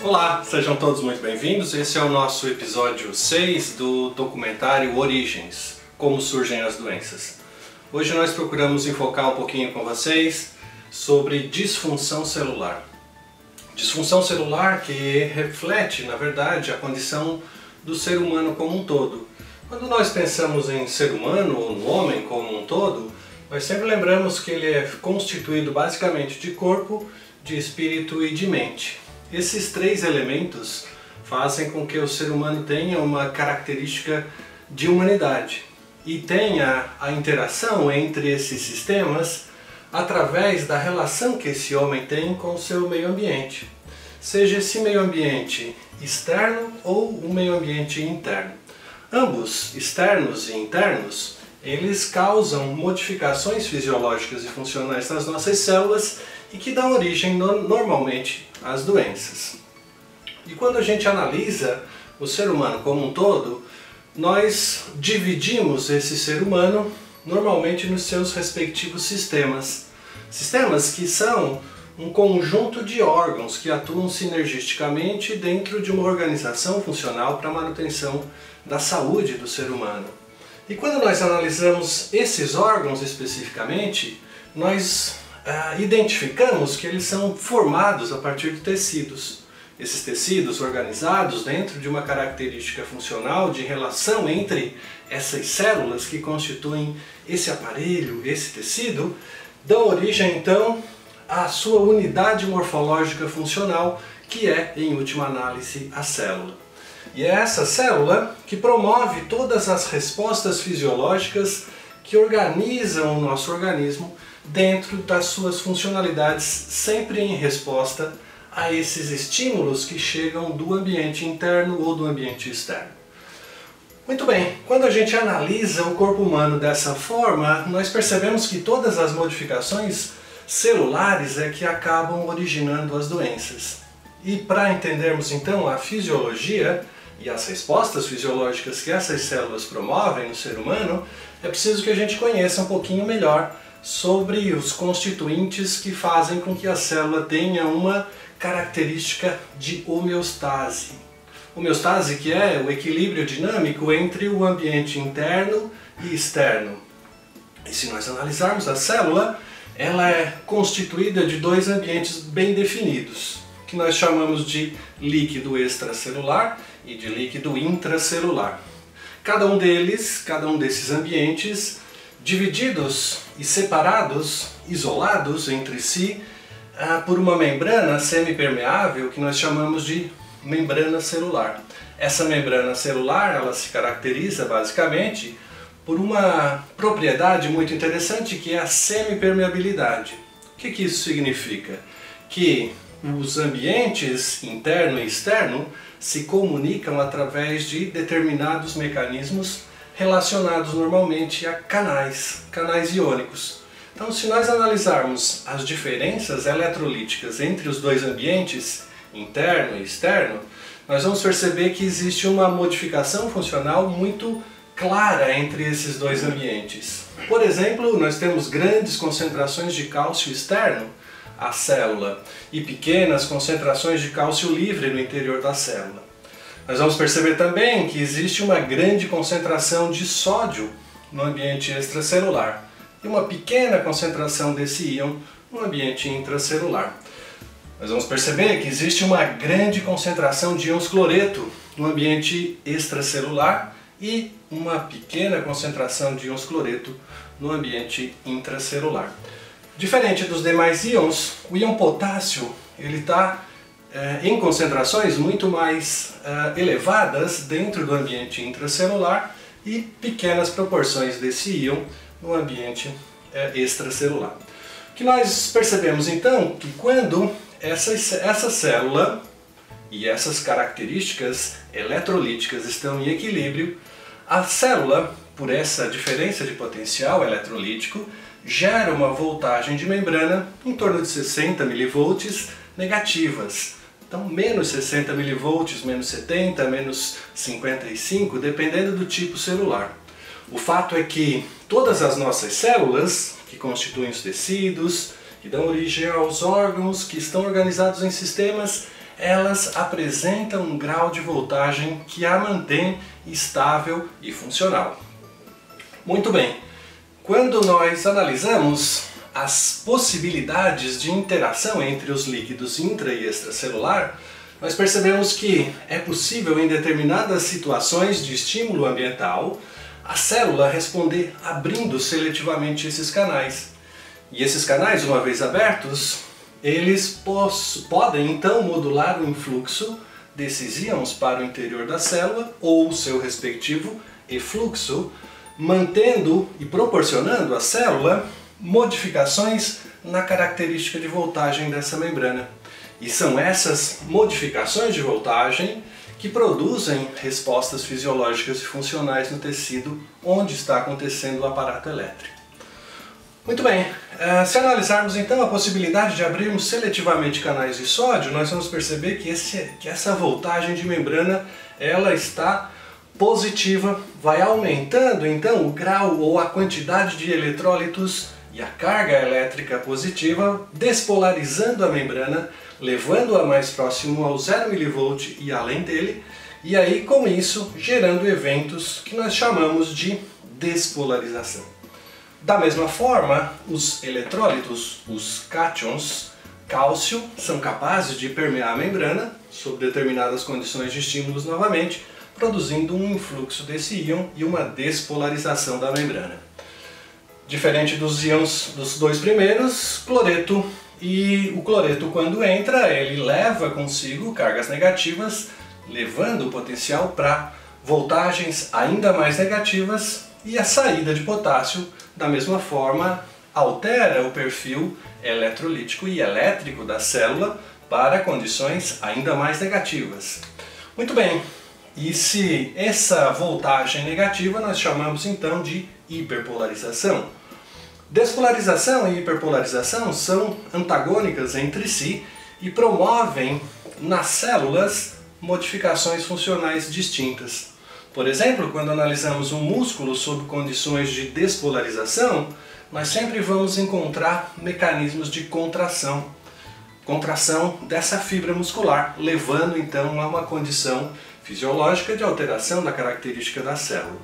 Olá, sejam todos muito bem-vindos. Esse é o nosso episódio 6 do documentário Origens, Como Surgem as Doenças. Hoje nós procuramos enfocar um pouquinho com vocês sobre disfunção celular. Disfunção celular que reflete, na verdade, a condição do ser humano como um todo. Quando nós pensamos em ser humano ou no homem como um todo, nós sempre lembramos que ele é constituído basicamente de corpo, de espírito e de mente. Esses três elementos fazem com que o ser humano tenha uma característica de humanidade e tenha a interação entre esses sistemas através da relação que esse homem tem com o seu meio ambiente, seja esse meio ambiente externo ou o meio ambiente interno. Ambos, externos e internos, eles causam modificações fisiológicas e funcionais nas nossas células e que dão origem normalmente às doenças. E quando a gente analisa o ser humano como um todo, nós dividimos esse ser humano normalmente nos seus respectivos sistemas. Sistemas que são um conjunto de órgãos que atuam sinergisticamente dentro de uma organização funcional para a manutenção da saúde do ser humano. E quando nós analisamos esses órgãos especificamente, nós identificamos que eles são formados a partir de tecidos. Esses tecidos organizados dentro de uma característica funcional de relação entre essas células que constituem esse aparelho, esse tecido, dão origem então à sua unidade morfológica funcional, que é, em última análise, a célula. E é essa célula que promove todas as respostas fisiológicas que organizam o nosso organismo dentro das suas funcionalidades, sempre em resposta a esses estímulos que chegam do ambiente interno ou do ambiente externo. Muito bem, quando a gente analisa o corpo humano dessa forma, nós percebemos que todas as modificações celulares é que acabam originando as doenças. E para entendermos então a fisiologia e as respostas fisiológicas que essas células promovem no ser humano, é preciso que a gente conheça um pouquinho melhor sobre os constituintes que fazem com que a célula tenha uma característica de homeostase. Homeostase que é o equilíbrio dinâmico entre o ambiente interno e externo. E se nós analisarmos a célula, ela é constituída de dois ambientes bem definidos, que nós chamamos de líquido extracelular e de líquido intracelular. Cada um desses ambientes, divididos e separados, isolados entre si, por uma membrana semipermeável que nós chamamos de membrana celular. Essa membrana celular, ela se caracteriza basicamente por uma propriedade muito interessante que é a semipermeabilidade. O que isso significa? Que os ambientes interno e externo se comunicam através de determinados mecanismos relacionados normalmente a canais iônicos. Então, se nós analisarmos as diferenças eletrolíticas entre os dois ambientes, interno e externo, nós vamos perceber que existe uma modificação funcional muito clara entre esses dois ambientes. Por exemplo, nós temos grandes concentrações de cálcio externo à célula e pequenas concentrações de cálcio livre no interior da célula. Nós vamos perceber também que existe uma grande concentração de sódio no ambiente extracelular e uma pequena concentração desse íon no ambiente intracelular. Nós vamos perceber que existe uma grande concentração de íons cloreto no ambiente extracelular e uma pequena concentração de íons cloreto no ambiente intracelular. Diferente dos demais íons, o íon potássio ele está em concentrações muito mais elevadas dentro do ambiente intracelular e pequenas proporções desse íon no ambiente extracelular. O que nós percebemos então que quando essa célula e essas características eletrolíticas estão em equilíbrio, a célula, por essa diferença de potencial eletrolítico, gera uma voltagem de membrana em torno de 60 mV negativas. Então, menos 60 mV, menos 70, menos 55, dependendo do tipo celular. O fato é que todas as nossas células, que constituem os tecidos, que dão origem aos órgãos, que estão organizados em sistemas, elas apresentam um grau de voltagem que a mantém estável e funcional. Muito bem, quando nós analisamos as possibilidades de interação entre os líquidos intra e extracelular, nós percebemos que é possível, em determinadas situações de estímulo ambiental, a célula responder abrindo seletivamente esses canais. E esses canais, uma vez abertos, eles podem então modular o influxo desses íons para o interior da célula ou seu respectivo efluxo, mantendo e proporcionando à célula modificações na característica de voltagem dessa membrana. E são essas modificações de voltagem que produzem respostas fisiológicas e funcionais no tecido onde está acontecendo o aparato elétrico. Muito bem, se analisarmos então a possibilidade de abrirmos seletivamente canais de sódio, nós vamos perceber que essa voltagem de membrana ela está positiva, vai aumentando então o grau ou a quantidade de eletrólitos e a carga elétrica positiva, despolarizando a membrana, levando-a mais próximo ao 0 mV e além dele, e aí com isso gerando eventos que nós chamamos de despolarização. Da mesma forma, os eletrólitos, os cátions, cálcio, são capazes de permear a membrana, sob determinadas condições de estímulos novamente, produzindo um influxo desse íon e uma despolarização da membrana. Diferente dos íons dos dois primeiros, cloreto, e o cloreto quando entra, ele leva consigo cargas negativas, levando o potencial para voltagens ainda mais negativas, e a saída de potássio, da mesma forma, altera o perfil eletrolítico e elétrico da célula para condições ainda mais negativas. Muito bem, e se essa voltagem negativa nós chamamos então de hiperpolarização. Despolarização e hiperpolarização são antagônicas entre si e promovem nas células modificações funcionais distintas. Por exemplo, quando analisamos um músculo sob condições de despolarização, nós sempre vamos encontrar mecanismos de contração dessa fibra muscular, levando então a uma condição fisiológica de alteração da característica da célula.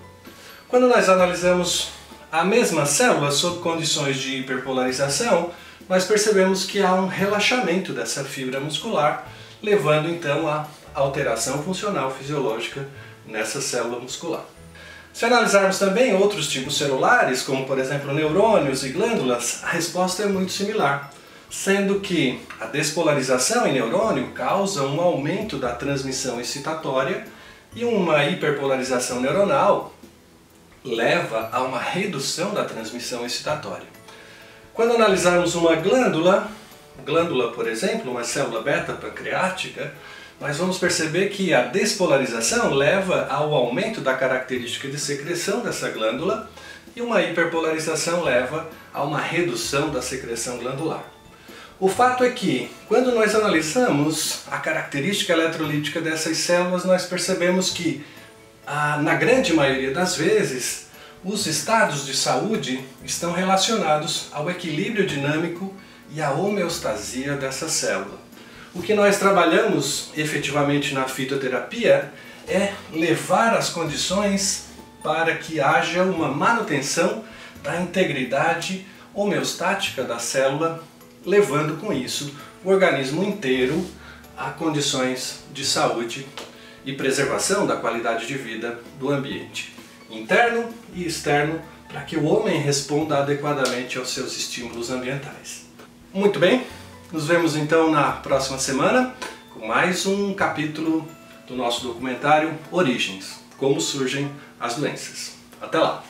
Quando nós analisamos a mesma célula sob condições de hiperpolarização, nós percebemos que há um relaxamento dessa fibra muscular, levando então a alteração funcional fisiológica nessa célula muscular. Se analisarmos também outros tipos celulares, como por exemplo neurônios e glândulas, a resposta é muito similar, sendo que a despolarização em neurônio causa um aumento da transmissão excitatória e uma hiperpolarização neuronal leva a uma redução da transmissão excitatória. Quando analisarmos uma glândula, por exemplo, uma célula beta-pancreática, nós vamos perceber que a despolarização leva ao aumento da característica de secreção dessa glândula e uma hiperpolarização leva a uma redução da secreção glandular. O fato é que, quando nós analisamos a característica eletrolítica dessas células, nós percebemos que, na grande maioria das vezes, os estados de saúde estão relacionados ao equilíbrio dinâmico e à homeostasia dessa célula. O que nós trabalhamos efetivamente na fitoterapia é levar as condições para que haja uma manutenção da integridade homeostática da célula, levando com isso o organismo inteiro a condições de saúde e preservação da qualidade de vida do ambiente interno e externo, para que o homem responda adequadamente aos seus estímulos ambientais. Muito bem, nos vemos então na próxima semana com mais um capítulo do nosso documentário Origens, como surgem as doenças. Até lá!